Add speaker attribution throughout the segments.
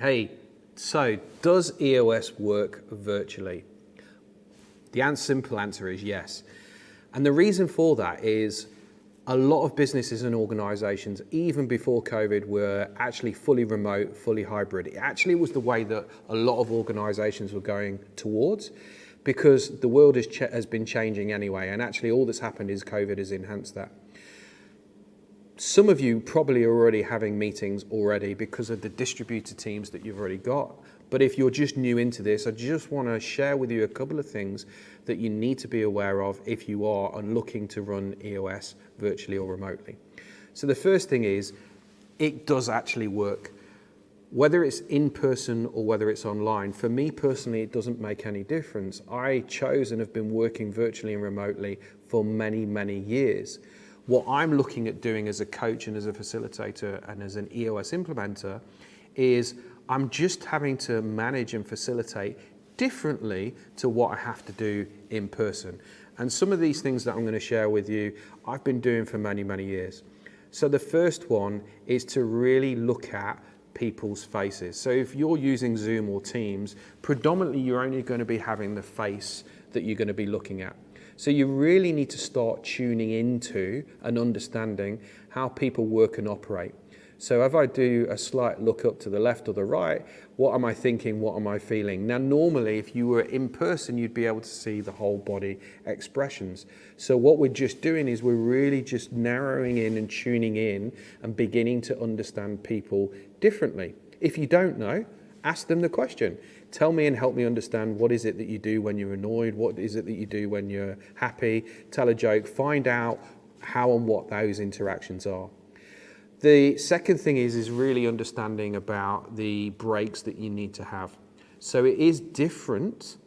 Speaker 1: Hey, so does EOS work virtually? The simple answer is yes. And the reason for that is a lot of businesses and organizations, even before COVID, were actually fully remote, fully hybrid. It actually was the way that a lot of organizations were going towards, because the world has been changing anyway. And actually all that's happened is COVID has enhanced that. Some of you probably are already having meetings already because of the distributed teams that you've already got. But if you're just new into this, I just want to share with you a couple of things that you need to be aware of if you are looking to run EOS virtually or remotely. So the first thing is, it does actually work. Whether it's in person or whether it's online, for me personally, it doesn't make any difference. I chose and have been working virtually and remotely for many, many years. What I'm looking at doing as a coach and as a facilitator and as an EOS implementer is I'm just having to manage and facilitate differently to what I have to do in person. And some of these things that I'm going to share with you, I've been doing for many, many years. So the first one is to really look at people's faces. So if you're using Zoom or Teams, predominantly you're only going to be having the face that you're going to be looking at. So you really need to start tuning into and understanding how people work and operate. So if I do a slight look up to the left or the right, what am I thinking, what am I feeling? Now normally if you were in person, you'd be able to see the whole body expressions. So what we're just doing is we're really just narrowing in and tuning in and beginning to understand people differently. If you don't know, ask them the question. Tell me and help me understand, what is it that you do when you're annoyed? What is it that you do when you're happy? Tell a joke, find out how and what those interactions are. The second thing is really understanding about the breaks that you need to have. So it is different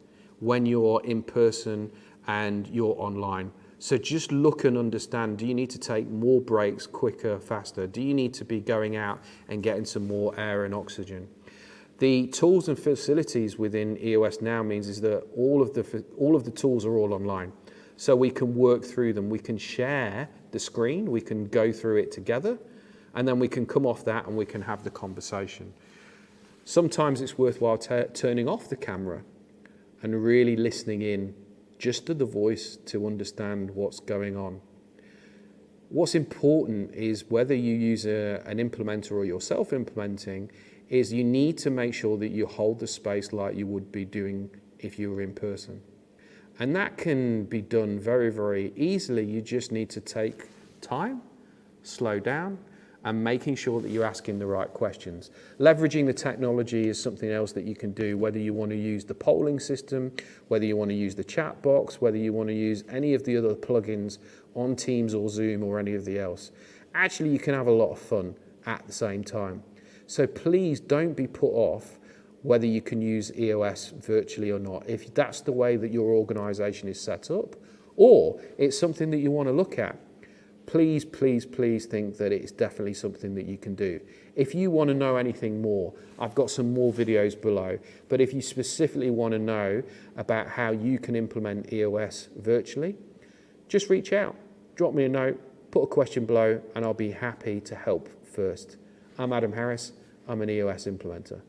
Speaker 1: when you're in person and you're online. So just look and understand, do you need to take more breaks quicker, faster? Do you need to be going out and getting some more air and oxygen? The tools and facilities within EOS now means is that all of the tools are all online. So we can work through them. We can share the screen, we can go through it together, and then we can come off that and we can have the conversation. Sometimes it's worthwhile turning off the camera and really listening in just to the voice to understand what's going on. What's important is whether you use an implementer or you're self-implementing, is you need to make sure that you hold the space like you would be doing if you were in person. And that can be done very, very easily. You just need to take time, slow down, and making sure that you're asking the right questions. Leveraging the technology is something else that you can do, whether you want to use the polling system, whether you want to use the chat box, whether you want to use any of the other plugins on Teams or Zoom or any of the else. Actually, you can have a lot of fun at the same time. So please don't be put off whether you can use EOS virtually or not. If that's the way that your organization is set up, or it's something that you want to look at, please, please, please think that it's definitely something that you can do. If you want to know anything more, I've got some more videos below, but if you specifically want to know about how you can implement EOS virtually, just reach out, drop me a note, put a question below, and I'll be happy to help first. I'm Adam Harris, I'm an EOS implementer.